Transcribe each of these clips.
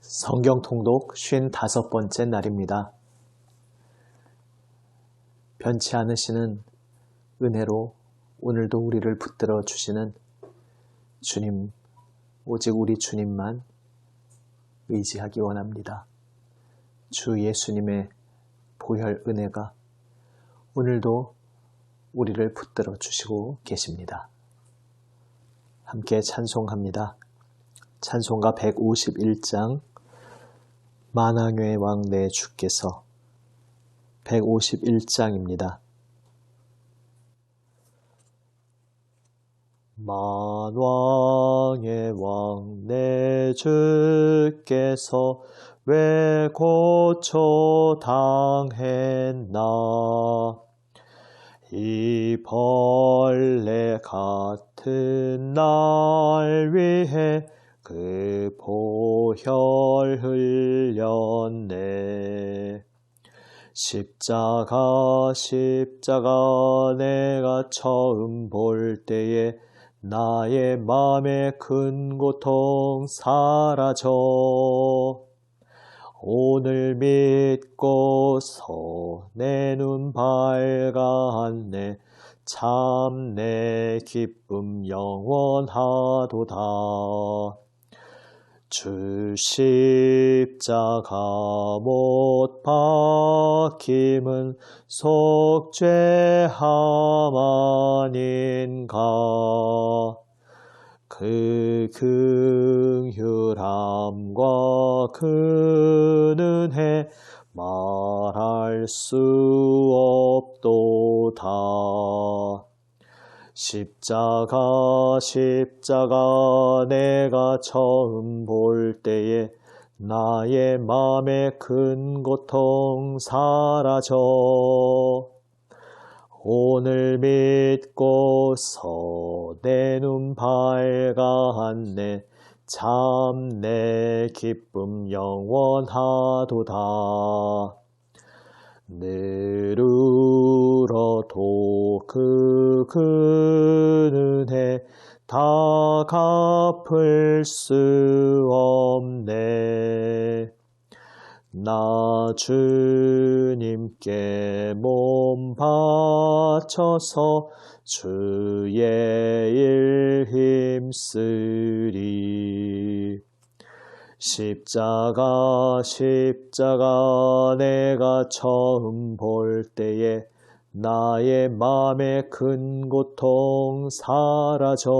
성경 통독 55번째 날입니다. 변치 않으시는 은혜로 오늘도 우리를 붙들어 주시는 주님, 오직 우리 주님만 의지하기 원합니다. 주 예수님의 보혈 은혜가 오늘도 우리를 붙들어 주시고 계십니다. 함께 찬송합니다. 찬송가 151장 만왕의 왕 내 주께서 151장입니다. 만왕의 왕 내 주께서 왜 고초 당했나 이 벌레 같은 날 위해 그 보혈 흘렸네. 십자가 내가 처음 볼 때에 나의 맘의 큰 고통 사라져. 오늘 믿고서 내 눈 밝았네. 참 내 기쁨 영원하도다. 주 십자가 못 박힘은 속죄함 아닌가. 그 긍휼함과 그 은혜 말할 수 없도다. 십자가 내가 처음 볼 때에 나의 맘의 큰 고통 사라져. 오늘 믿고서 내 눈 밝았네. 참 내 기쁨 영원하도다. 늘으러도 그 은혜 다 갚을 수 없네. 나 주님께 몸 바쳐서 주의 일 힘쓰리. 십자가 내가 처음 볼 때에 나의 맘의 큰 고통 사라져.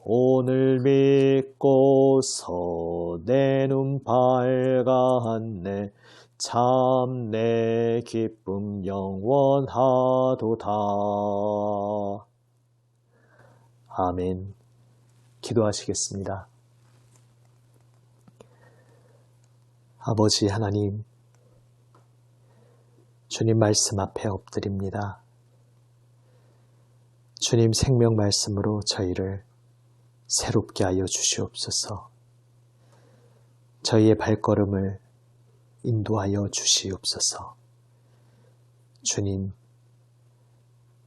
오늘 믿고서 내 눈 밝았네. 참 내 기쁨 영원하도다. 아멘. 기도하시겠습니다. 아버지 하나님, 주님 말씀 앞에 엎드립니다. 주님 생명 말씀으로 저희를 새롭게 하여 주시옵소서. 저희의 발걸음을 인도하여 주시옵소서. 주님,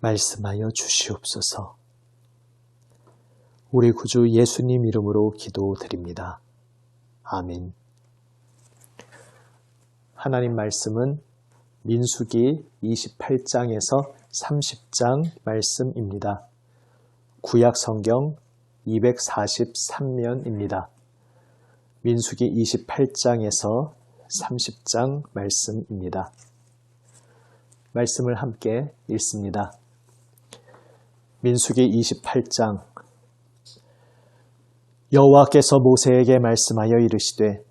말씀하여 주시옵소서. 우리 구주 예수님 이름으로 기도드립니다. 아멘. 하나님 말씀은 민수기 28장에서 30장 말씀입니다. 구약 성경 243면입니다. 민수기 28장에서 30장 말씀입니다. 말씀을 함께 읽습니다. 민수기 28장. 여호와께서 모세에게 말씀하여 이르시되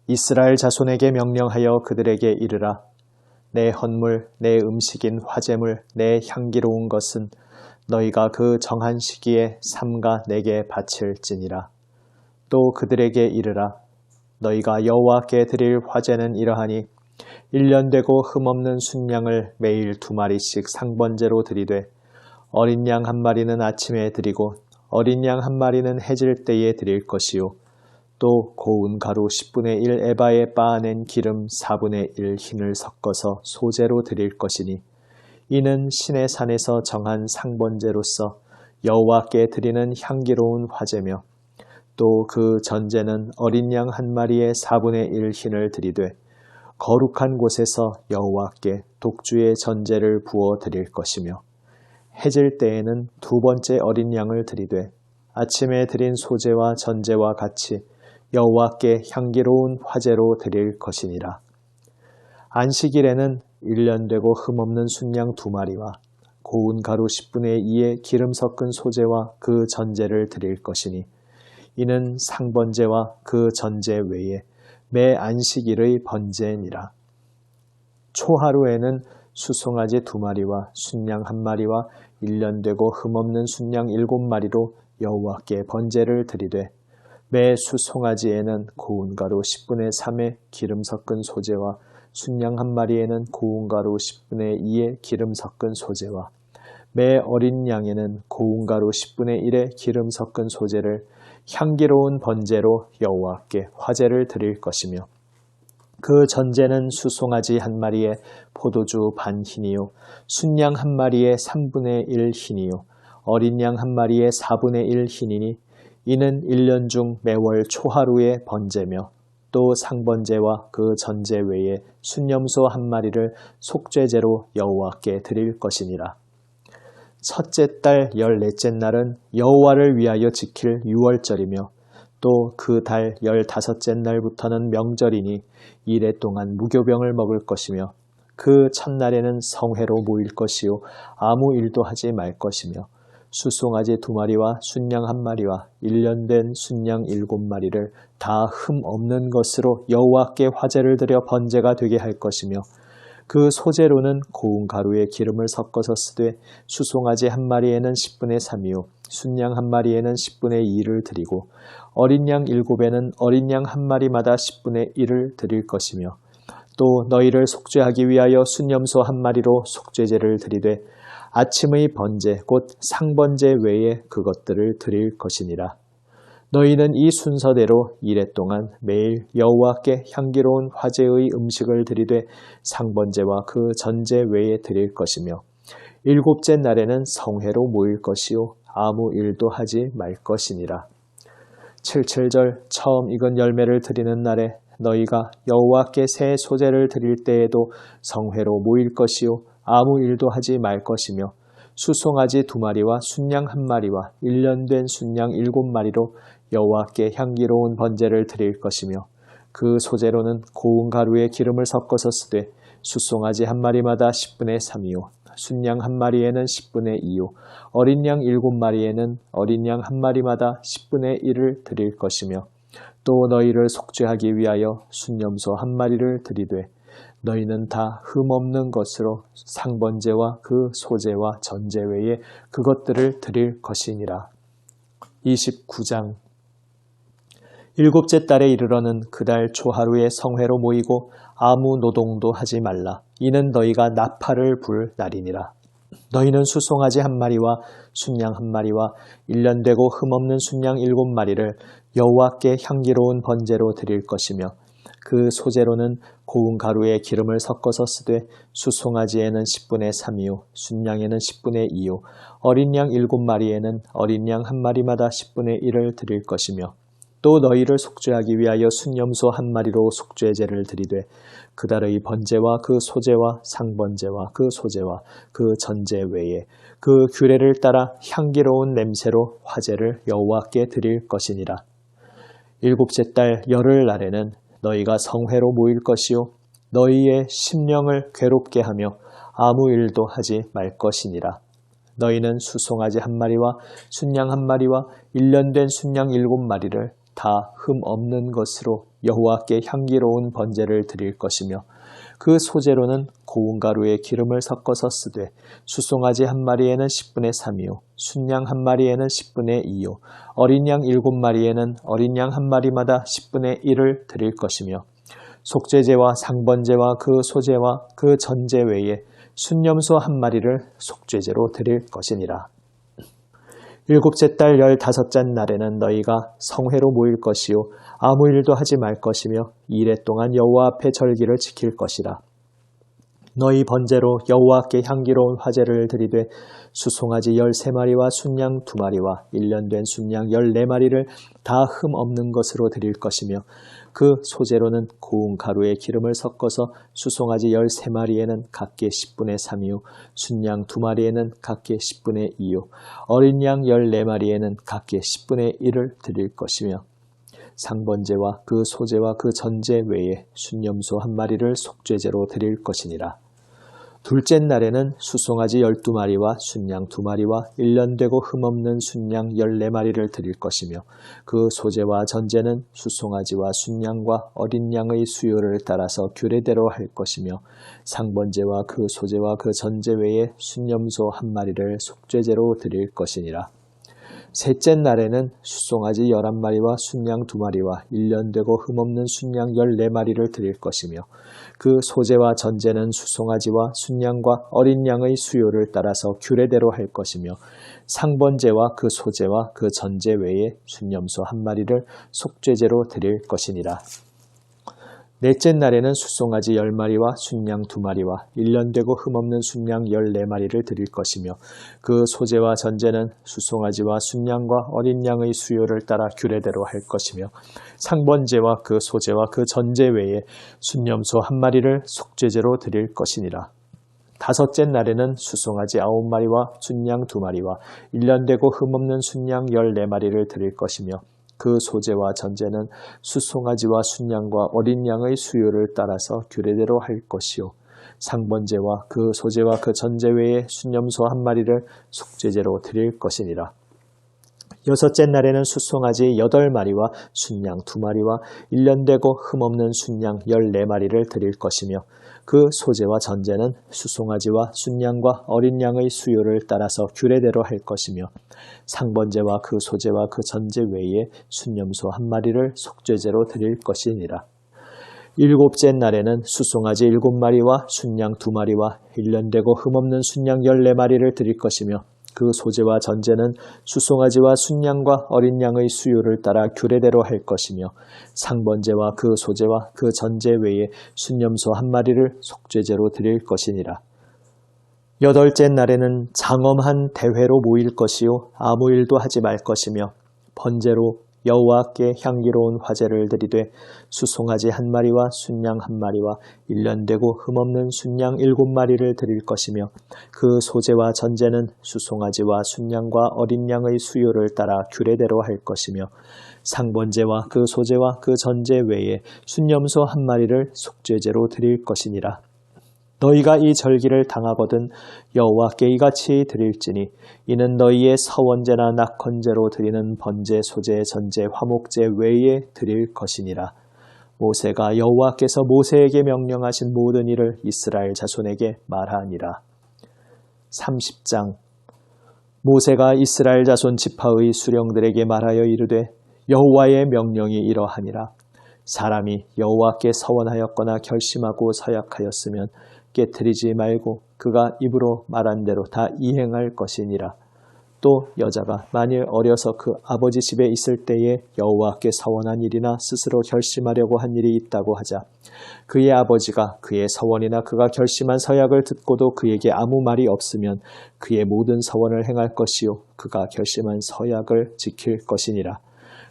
이스라엘 자손에게 명령하여 그들에게 이르라. 내 헌물, 내 음식인 화제물, 내 향기로운 것은 너희가 그 정한 시기에 삼가 내게 바칠지니라. 또 그들에게 이르라. 너희가 여호와께 드릴 화제는 이러하니 1년 되고 흠없는 순양을 매일 2마리씩 상번제로 드리되 어린 양 1마리는 아침에 드리고 어린 양 1마리는 해질 때에 드릴 것이요. 또 고운 가루 10분의 1 에바에 빻아낸 기름 4분의 1 흰을 섞어서 소제로 드릴 것이니 이는 신의 산에서 정한 상번제로서 여호와께 드리는 향기로운 화제며 또 그 전제는 어린 양 한 마리의 4분의 1 흰을 드리되 거룩한 곳에서 여호와께 독주의 전제를 부어 드릴 것이며 해질 때에는 두 번째 어린 양을 드리되 아침에 드린 소제와 전제와 같이 여호와께 향기로운 화제로 드릴 것이니라. 안식일에는 1년 되고 흠없는 순양 2마리와 고운 가루 10분의 2의 기름 섞은 소제와 그 전제를 드릴 것이니 이는 상번제와 그 전제 외에 매 안식일의 번제니라. 초하루에는 수송아지 2마리와 순양 1마리와 1년 되고 흠없는 순양 7마리로 여호와께 번제를 드리되 매 수송아지에는 고운 가루 10분의 3의 기름 섞은 소제와 순양 1마리에는 고운 가루 10분의 2의 기름 섞은 소제와 매 어린 양에는 고운 가루 10분의 1의 기름 섞은 소제를 향기로운 번제로 여호와께 화제를 드릴 것이며 그 전제는 수송아지 1마리에 포도주 반 흰이요 순양 1마리에 3분의 1 흰이요 어린 양 1마리에 4분의 1 흰이니 이는 1년 중 매월 초하루의 번제며 또 상번제와 그 전제 외에 순염소 1마리를 속죄제로 여호와께 드릴 것이니라. 첫째 달 14째 날은 여호와를 위하여 지킬 유월절이며 또 그 달 15째 날부터는 명절이니 이래 동안 무교병을 먹을 것이며 그 첫날에는 성회로 모일 것이요 아무 일도 하지 말 것이며 수송아지 2마리와 순양 1마리와 1년 된 순양 7마리를 다 흠 없는 것으로 여호와께 화제를 드려 번제가 되게 할 것이며 그 소제로는 고운 가루에 기름을 섞어서 쓰되 수송아지 1마리에는 10분의 3이요 순양 1마리에는 10분의 2를 드리고 어린 양 7에는 어린 양 1마리마다 10분의 1을 드릴 것이며 또 너희를 속죄하기 위하여 순염소 1마리로 속죄제를 드리되 아침의 번제 곧 상번제 외에 그것들을 드릴 것이니라. 너희는 이 순서대로 이래 동안 매일 여호와께 향기로운 화제의 음식을 드리되 상번제와 그 전제 외에 드릴 것이며 7째 날에는 성회로 모일 것이요 아무 일도 하지 말 것이니라. 77절 처음 익은 열매를 드리는 날에 너희가 여호와께 새 소제를 드릴 때에도 성회로 모일 것이요 아무 일도 하지 말 것이며 수송아지 2마리와 순양 1마리와 1년 된 순양 7마리로 여호와께 향기로운 번제를 드릴 것이며 그 소제로는 고운 가루에 기름을 섞어서 쓰되 수송아지 1마리마다 10분의 3이요 순양 1마리에는 10분의 2요 어린 양 7마리에는 어린 양 1마리마다 10분의 1을 드릴 것이며 또 너희를 속죄하기 위하여 순염소 1마리를 드리되 너희는 다 흠없는 것으로 상번제와 그 소제와 전제 외에 그것들을 드릴 것이니라. 29장 7째 달에 이르러는 그달 초하루에 성회로 모이고 아무 노동도 하지 말라. 이는 너희가 나팔을 불 날이니라. 너희는 수송아지 1마리와 순양 1마리와 1년 되고 흠없는 순양 7마리를 여호와께 향기로운 번제로 드릴 것이며 그 소제로는 고운 가루에 기름을 섞어서 쓰되 수송아지에는 10분의 3이요 순양에는 10분의 2요 어린 양 7마리에는 어린 양 1마리마다 10분의 1을 드릴 것이며 또 너희를 속죄하기 위하여 순염소 1마리로 속죄제를 드리되 그달의 번제와 그 소제와 상번제와 그 소제와 그 전제 외에 그 규례를 따라 향기로운 냄새로 화제를 여호와께 드릴 것이니라. 7째 달 열흘 날에는 너희가 성회로 모일 것이요 너희의 심령을 괴롭게 하며 아무 일도 하지 말 것이니라. 너희는 수송아지 1마리와 순양 1마리와 1년 된 순양 7마리를 다 흠 없는 것으로 여호와께 향기로운 번제를 드릴 것이며 그 소제로는 고운 가루에 기름을 섞어서 쓰되 수송아지 1마리에는 10분의 3이요 순양 1마리에는 10분의 2요 어린 양 7마리에는 어린 양 1마리마다 10분의 1을 드릴 것이며 속죄제와 상번제와 그 소제와 그 전제 외에 순염소 1마리를 속죄제로 드릴 것이니라. 7째 달 15째 날에는 너희가 성회로 모일 것이요 아무 일도 하지 말 것이며 이래 동안 여호와 앞에 절기를 지킬 것이라. 너희 번제로 여호와께 향기로운 화제를 드리되 수송아지 13마리와 순양 2마리와 1년 된 순양 14마리를 다 흠 없는 것으로 드릴 것이며 그 소재로는 고운 가루에 기름을 섞어서 수송아지 13마리에는 각기 10분의 3이요 순양 2마리에는 각기 10분의 2요 어린 양 14마리에는 각기 10분의 1을 드릴 것이며 상번제와 그 소제와 그 전제 외에 순염소 1마리를 속죄제로 드릴 것이니라. 둘째 날에는 수송아지 12마리와 순양 2마리와 1년 되고 흠없는 순양 14마리를 드릴 것이며 그 소제와 전제는 수송아지와 순양과 어린 양의 수요를 따라서 규례대로 할 것이며 상번제와 그 소제와 그 전제 외에 순염소 1마리를 속죄제로 드릴 것이니라. 셋째 날에는 수송아지 11마리와 순양 2마리와 1년 되고 흠없는 순양 14마리를 드릴 것이며 그 소제와 전제는 수송아지와 순양과 어린 양의 수요를 따라서 규례대로 할 것이며 상번제와 그 소제와 그 전제 외에 순염소 1마리를 속죄제로 드릴 것이니라. 넷째 날에는 수송아지 10마리와 순양 2마리와 1년 되고 흠없는 순양 14마리를 드릴 것이며 그 소제와 전제는 수송아지와 순양과 어린 양의 수요를 따라 규례대로 할 것이며 상번제와 그 소제와 그 전제 외에 순염소 1마리를 속죄제로 드릴 것이니라. 다섯째 날에는 수송아지 9마리와 순양 2마리와 1년 되고 흠없는 순양 14마리를 드릴 것이며 그 소제와 전제는 수송아지와 순양과 어린 양의 수요를 따라서 규례대로 할 것이요 상번제와 그 소제와 그 전제 외에 순염소 1마리를 속죄제로 드릴 것이니라. 여섯째 날에는 수송아지 8마리와 순양 2마리와 1년 되고 흠없는 순양 14마리를 드릴 것이며 그 소제와 전제는 수송아지와 순양과 어린 양의 수요를 따라서 규례대로 할 것이며 상번제와 그 소제와 그 전제 외에 순염소 1마리를 속죄제로 드릴 것이니라. 일곱째 날에는 수송아지 7마리와 순양 2마리와 1년 되고 흠없는 순양 14마리를 드릴 것이며 그 소제와 전제는 수송아지와 순양과 어린 양의 수요를 따라 규례대로 할 것이며 상번제와 그 소제와 그 전제 외에 순염소 1마리를 속죄제로 드릴 것이니라. 여덟째 날에는 장엄한 대회로 모일 것이요 아무 일도 하지 말 것이며 번제로 여호와께 향기로운 화제를 드리되 수송아지 1마리와 순양 1마리와 1년 되고 흠없는 순양 7마리를 드릴 것이며 그 소제와 전제는 수송아지와 순양과 어린 양의 수요를 따라 규례대로 할 것이며 상번제와 그 소제와 그 전제 외에 순염소 1마리를 속죄제로 드릴 것이니라. 너희가 이 절기를 당하거든 여호와께 이같이 드릴지니 이는 너희의 서원제나 낙헌제로 드리는 번제, 소제, 전제, 화목제 외에 드릴 것이니라. 모세가 여호와께서 모세에게 명령하신 모든 일을 이스라엘 자손에게 말하니라. 30장 모세가 이스라엘 자손 지파의 수령들에게 말하여 이르되 여호와의 명령이 이러하니라. 사람이 여호와께 서원하였거나 결심하고 서약하였으면 깨트리지 말고 그가 입으로 말한 대로 다 이행할 것이니라. 또 여자가 만일 어려서 그 아버지 집에 있을 때에 여호와께 서원한 일이나 스스로 결심하려고 한 일이 있다고 하자 그의 아버지가 그의 서원이나 그가 결심한 서약을 듣고도 그에게 아무 말이 없으면 그의 모든 서원을 행할 것이요 그가 결심한 서약을 지킬 것이니라.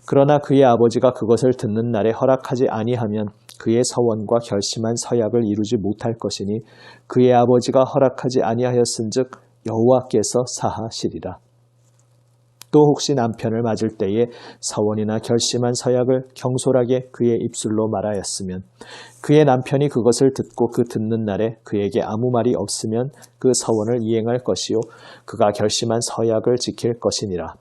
그러나 그의 아버지가 그것을 듣는 날에 허락하지 아니하면 그의 서원과 결심한 서약을 이루지 못할 것이니 그의 아버지가 허락하지 아니하였은즉 여호와께서 사하시리라. 또 혹시 남편을 맞을 때에 서원이나 결심한 서약을 경솔하게 그의 입술로 말하였으면 그의 남편이 그것을 듣고 그 듣는 날에 그에게 아무 말이 없으면 그 서원을 이행할 것이요 그가 결심한 서약을 지킬 것이니라.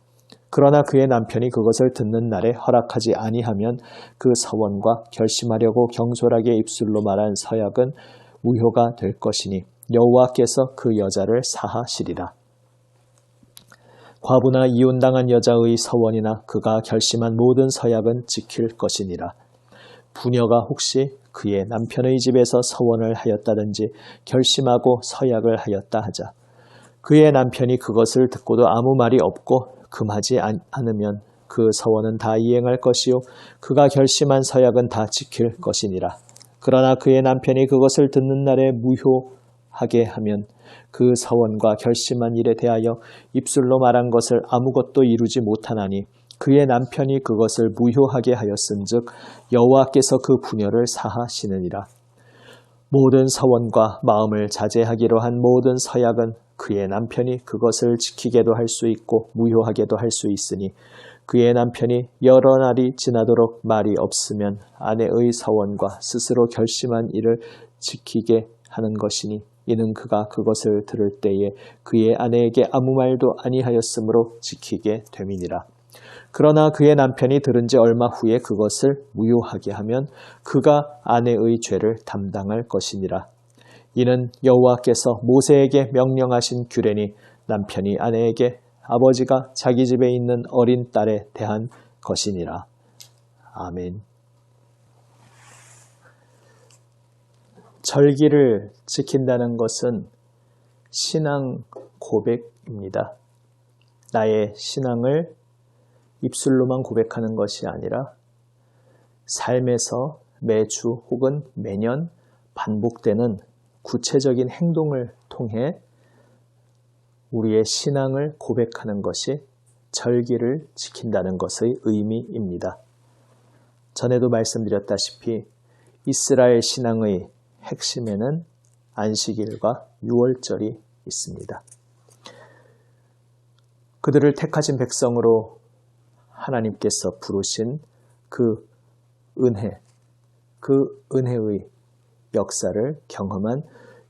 그러나 그의 남편이 그것을 듣는 날에 허락하지 아니하면 그 서원과 결심하려고 경솔하게 입술로 말한 서약은 무효가 될 것이니 여호와께서 그 여자를 사하시리라. 과부나 이혼당한 여자의 서원이나 그가 결심한 모든 서약은 지킬 것이니라. 부녀가 혹시 그의 남편의 집에서 서원을 하였다든지 결심하고 서약을 하였다 하자 그의 남편이 그것을 듣고도 아무 말이 없고 금하지 않으면 그 서원은 다 이행할 것이요 그가 결심한 서약은 다 지킬 것이니라. 그러나 그의 남편이 그것을 듣는 날에 무효 무효하게 하면 그 서원과 결심한 일에 대하여 입술로 말한 것을 아무것도 이루지 못하나니 그의 남편이 그것을 무효하게 하였은즉 여호와께서 그 분열을 사하시느니라. 모든 서원과 마음을 자제하기로 한 모든 서약은 그의 남편이 그것을 지키게도 할 수 있고 무효하게도 할 수 있으니 그의 남편이 여러 날이 지나도록 말이 없으면 아내의 서원과 스스로 결심한 일을 지키게 하는 것이니 이는 그가 그것을 들을 때에 그의 아내에게 아무 말도 아니하였으므로 지키게 됨이니라. 그러나 그의 남편이 들은 지 얼마 후에 그것을 무효하게 하면 그가 아내의 죄를 담당할 것이니라. 이는 여호와께서 모세에게 명령하신 규례니 남편이 아내에게 아버지가 자기 집에 있는 어린 딸에 대한 것이니라. 아멘. 절기를 지킨다는 것은 신앙 고백입니다. 나의 신앙을 입술로만 고백하는 것이 아니라 삶에서 매주 혹은 매년 반복되는 구체적인 행동을 통해 우리의 신앙을 고백하는 것이 절기를 지킨다는 것의 의미입니다. 전에도 말씀드렸다시피 이스라엘 신앙의 핵심에는 안식일과 유월절이 있습니다. 그들을 택하신 백성으로 하나님께서 부르신 그 은혜의 역사를 경험한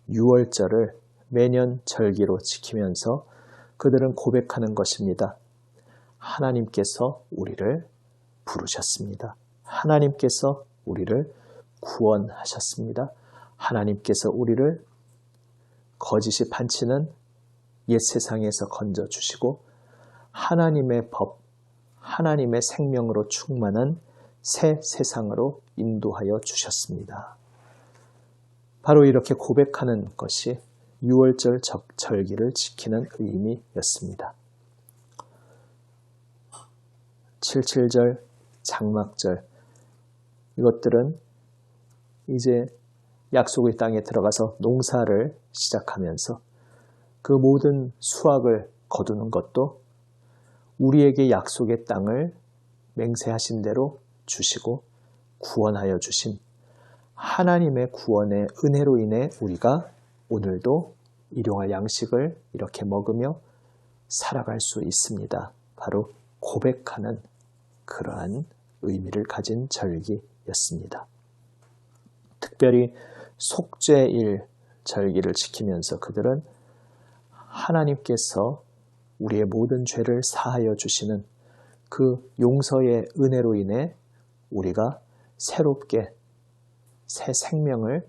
유월절을 매년 절기로 지키면서 그들은 고백하는 것입니다. 하나님께서 우리를 부르셨습니다. 하나님께서 우리를 구원하셨습니다. 하나님께서 우리를 거짓이 판치는 옛 세상에서 건져주시고 하나님의 법, 하나님의 생명으로 충만한 새 세상으로 인도하여 주셨습니다. 바로 이렇게 고백하는 것이 유월절 절기를 지키는 의미였습니다. 77절, 장막절 이것들은 이제 약속의 땅에 들어가서 농사를 시작하면서 그 모든 수확을 거두는 것도 우리에게 약속의 땅을 맹세하신 대로 주시고 구원하여 주신 하나님의 구원의 은혜로 인해 우리가 오늘도 일용할 양식을 이렇게 먹으며 살아갈 수 있습니다. 바로 고백하는 그러한 의미를 가진 절기였습니다. 특별히 속죄일 절기를 지키면서 그들은 하나님께서 우리의 모든 죄를 사하여 주시는 그 용서의 은혜로 인해 우리가 새롭게 새 생명을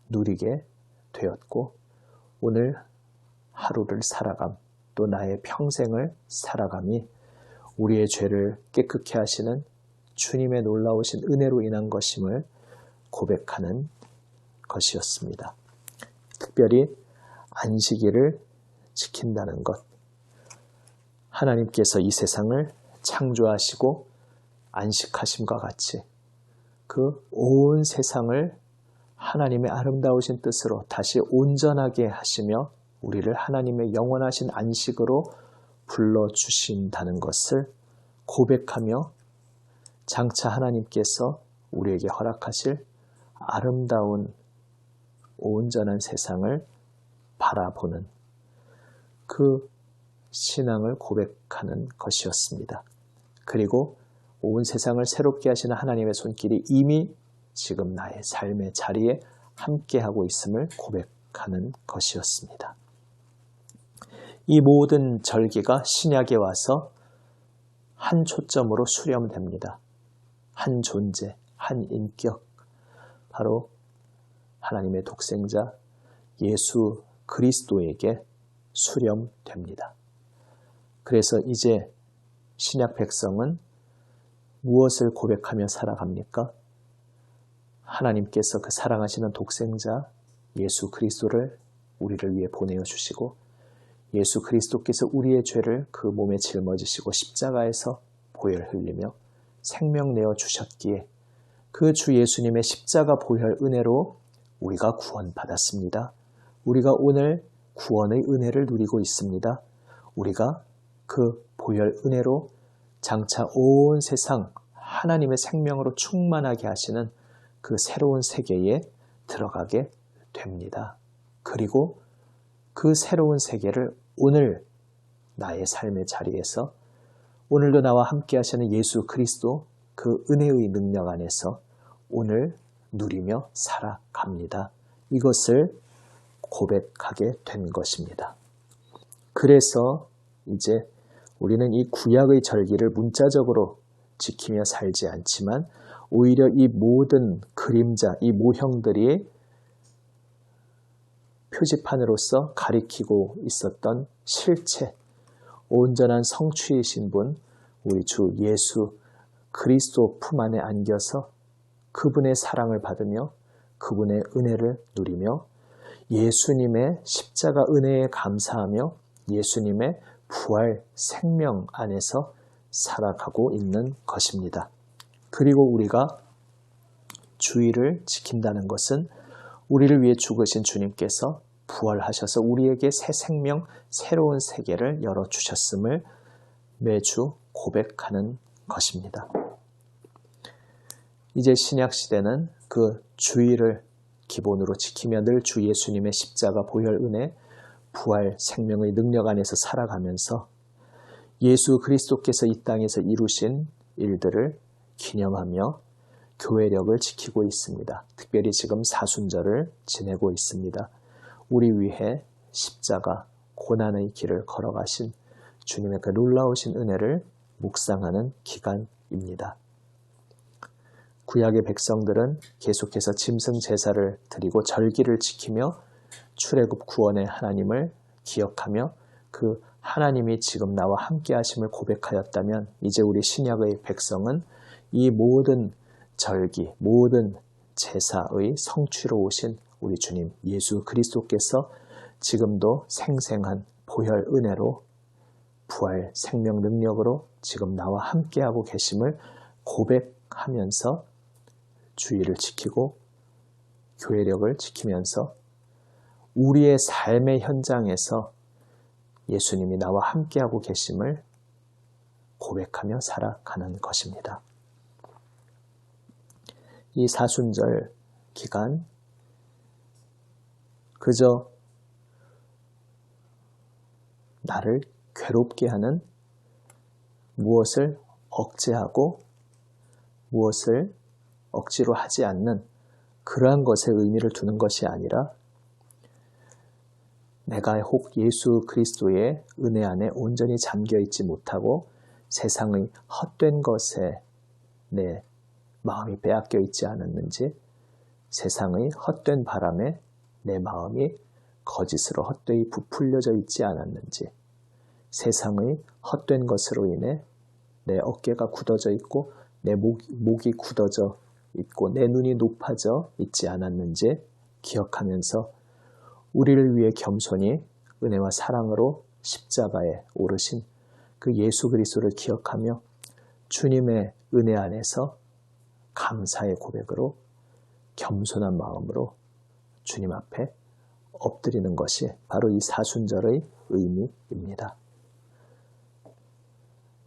누리게 되었고 오늘 하루를 살아감 또 나의 평생을 살아감이 우리의 죄를 깨끗게 하시는 주님의 놀라우신 은혜로 인한 것임을 고백하는 것이었습니다. 특별히 안식일을 지킨다는 것. 하나님께서 이 세상을 창조하시고 안식하심과 같이 그 온 세상을 하나님의 아름다우신 뜻으로 다시 온전하게 하시며 우리를 하나님의 영원하신 안식으로 불러주신다는 것을 고백하며 장차 하나님께서 우리에게 허락하실 아름다운 온전한 세상을 바라보는 그 신앙을 고백하는 것이었습니다. 그리고 온 세상을 새롭게 하시는 하나님의 손길이 이미 지금 나의 삶의 자리에 함께하고 있음을 고백하는 것이었습니다. 이 모든 절기가 신약에 와서 한 초점으로 수렴됩니다. 한 존재, 한 인격, 바로 하나님의 독생자 예수 그리스도에게 수렴됩니다. 그래서 이제 신약 백성은 무엇을 고백하며 살아갑니까? 하나님께서 그 사랑하시는 독생자 예수 그리스도를 우리를 위해 보내어 주시고 예수 그리스도께서 우리의 죄를 그 몸에 짊어지시고 십자가에서 보혈 흘리며 생명 내어 주셨기에 그 주 예수님의 십자가 보혈 은혜로 우리가 구원받았습니다. 우리가 오늘 구원의 은혜를 누리고 있습니다. 우리가 그 보혈 은혜로 장차 온 세상 하나님의 생명으로 충만하게 하시는 그 새로운 세계에 들어가게 됩니다. 그리고 그 새로운 세계를 오늘 나의 삶의 자리에서 오늘도 나와 함께 하시는 예수 그리스도 그 은혜의 능력 안에서 오늘 누리며 살아갑니다. 이것을 고백하게 된 것입니다. 그래서 이제 우리는 이 구약의 절기를 문자적으로 지키며 살지 않지만 오히려 이 모든 그림자, 이 모형들이 표지판으로서 가리키고 있었던 실체, 온전한 성취이신 분, 우리 주 예수 그리스도 품 안에 안겨서 그분의 사랑을 받으며 그분의 은혜를 누리며 예수님의 십자가 은혜에 감사하며 예수님의 부활 생명 안에서 살아가고 있는 것입니다. 그리고 우리가 주의를 지킨다는 것은 우리를 위해 죽으신 주님께서 부활하셔서 우리에게 새 생명, 새로운 세계를 열어주셨음을 매주 고백하는 것입니다. 이제 신약시대는 그 주의를 기본으로 지키며 늘 주 예수님의 십자가 보혈 은혜, 부활 생명의 능력 안에서 살아가면서 예수 그리스도께서 이 땅에서 이루신 일들을 기념하며 교회력을 지키고 있습니다. 특별히 지금 사순절을 지내고 있습니다. 우리 위해 십자가 고난의 길을 걸어가신 주님의 그 놀라우신 은혜를 묵상하는 기간입니다. 구약의 백성들은 계속해서 짐승 제사를 드리고 절기를 지키며 출애굽 구원의 하나님을 기억하며 그 하나님이 지금 나와 함께 하심을 고백하였다면 이제 우리 신약의 백성은 이 모든 절기, 모든 제사의 성취로 오신 우리 주님 예수 그리스도께서 지금도 생생한 보혈 은혜로 부활 생명 능력으로 지금 나와 함께하고 계심을 고백하면서 주의를 지키고 교회력을 지키면서 우리의 삶의 현장에서 예수님이 나와 함께하고 계심을 고백하며 살아가는 것입니다. 이 사순절 기간 그저 나를 괴롭게 하는 무엇을 억제하고 무엇을 억지로 하지 않는 그러한 것에 의미를 두는 것이 아니라 내가 혹 예수 그리스도의 은혜 안에 온전히 잠겨있지 못하고 세상의 헛된 것에 내 마음이 빼앗겨 있지 않았는지 세상의 헛된 바람에 내 마음이 거짓으로 헛되이 부풀려져 있지 않았는지 세상의 헛된 것으로 인해 내 어깨가 굳어져 있고 내 목이 굳어져 있고 내 눈이 높아져 있지 않았는지 기억하면서 우리를 위해 겸손히 은혜와 사랑으로 십자가에 오르신 그 예수 그리스도를 기억하며 주님의 은혜 안에서 감사의 고백으로 겸손한 마음으로 주님 앞에 엎드리는 것이 바로 이 사순절의 의미입니다.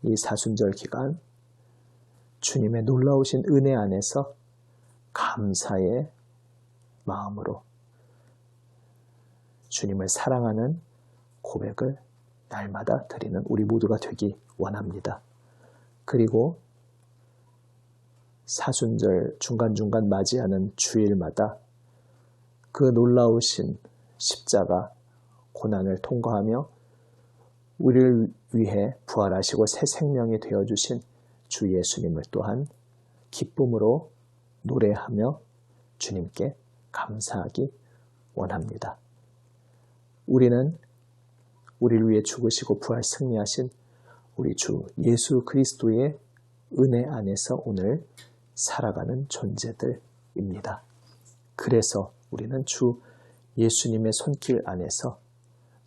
이 사순절 기간 주님의 놀라우신 은혜 안에서 감사의 마음으로 주님을 사랑하는 고백을 날마다 드리는 우리 모두가 되기 원합니다. 그리고 사순절 중간중간 맞이하는 주일마다 그 놀라우신 십자가 고난을 통과하며 우리를 위해 부활하시고 새 생명이 되어주신 주 예수님을 또한 기쁨으로 노래하며 주님께 감사하기 원합니다. 우리는 우리를 위해 죽으시고 부활 승리하신 우리 주 예수 그리스도의 은혜 안에서 오늘 살아가는 존재들입니다. 그래서 우리는 주 예수님의 손길 안에서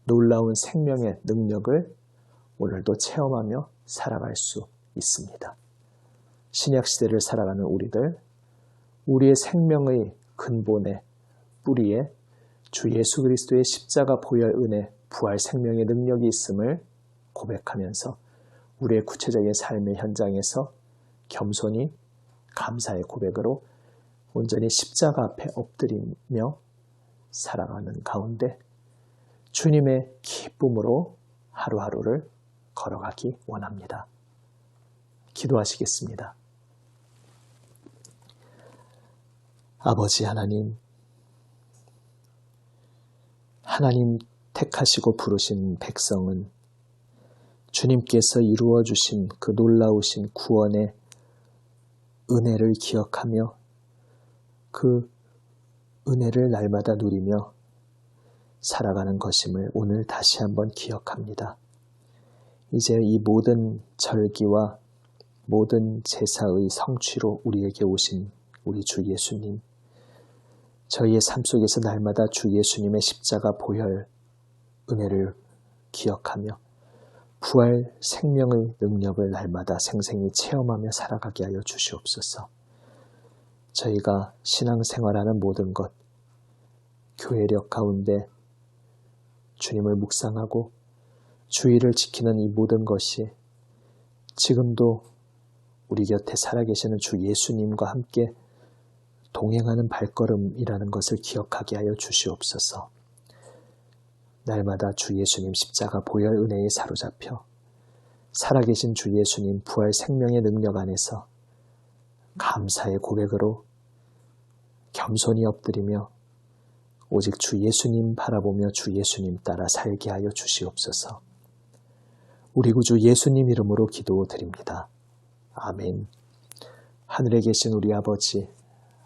놀라운 생명의 능력을 오늘도 체험하며 살아갈 수 있습니다. 신약시대를 살아가는 우리들, 우리의 생명의 근본에 뿌리에 주 예수 그리스도의 십자가 보혈 은혜, 부활 생명의 능력이 있음을 고백하면서 우리의 구체적인 삶의 현장에서 겸손히 감사의 고백으로 온전히 십자가 앞에 엎드리며 살아가는 가운데 주님의 기쁨으로 하루하루를 걸어가기 원합니다. 기도하시겠습니다. 아버지 하나님, 하나님 택하시고 부르신 백성은 주님께서 이루어 주신 그 놀라우신 구원의 은혜를 기억하며 그 은혜를 날마다 누리며 살아가는 것임을 오늘 다시 한번 기억합니다. 이제 이 모든 절기와 모든 제사의 성취로 우리에게 오신 우리 주 예수님, 저희의 삶 속에서 날마다 주 예수님의 십자가 보혈 은혜를 기억하며 부활 생명의 능력을 날마다 생생히 체험하며 살아가게 하여 주시옵소서. 저희가 신앙생활하는 모든 것, 교회력 가운데 주님을 묵상하고 주의를 지키는 이 모든 것이 지금도 우리 곁에 살아계시는 주 예수님과 함께 동행하는 발걸음이라는 것을 기억하게 하여 주시옵소서. 날마다 주 예수님 십자가 보혈 은혜에 사로잡혀 살아계신 주 예수님 부활 생명의 능력 안에서 감사의 고백으로 겸손히 엎드리며 오직 주 예수님 바라보며 주 예수님 따라 살게 하여 주시옵소서. 우리 구주 예수님 이름으로 기도드립니다. 아멘. 하늘에 계신 우리 아버지,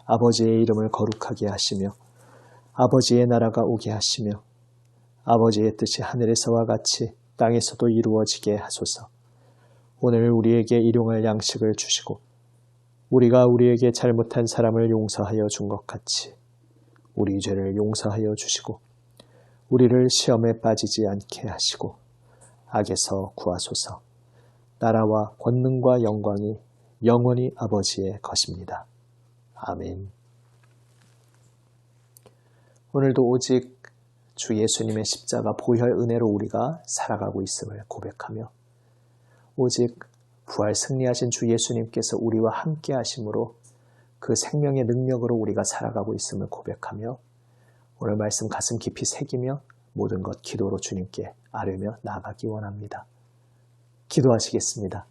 아버지의 이름을 거룩하게 하시며 아버지의 나라가 오게 하시며 아버지의 뜻이 하늘에서와 같이 땅에서도 이루어지게 하소서. 오늘 우리에게 일용할 양식을 주시고 우리가 우리에게 잘못한 사람을 용서하여 준 것 같이 우리 죄를 용서하여 주시고 우리를 시험에 빠지지 않게 하시고 악에서 구하소서. 나라와 권능과 영광이 영원히 아버지의 것입니다. 아멘. 오늘도 오직 주 예수님의 십자가 보혈 은혜로 우리가 살아가고 있음을 고백하며 오직 부활 승리하신 주 예수님께서 우리와 함께 하심으로 그 생명의 능력으로 우리가 살아가고 있음을 고백하며 오늘 말씀 가슴 깊이 새기며 모든 것 기도로 주님께 아뢰며 나아가기 원합니다. 기도하시겠습니다.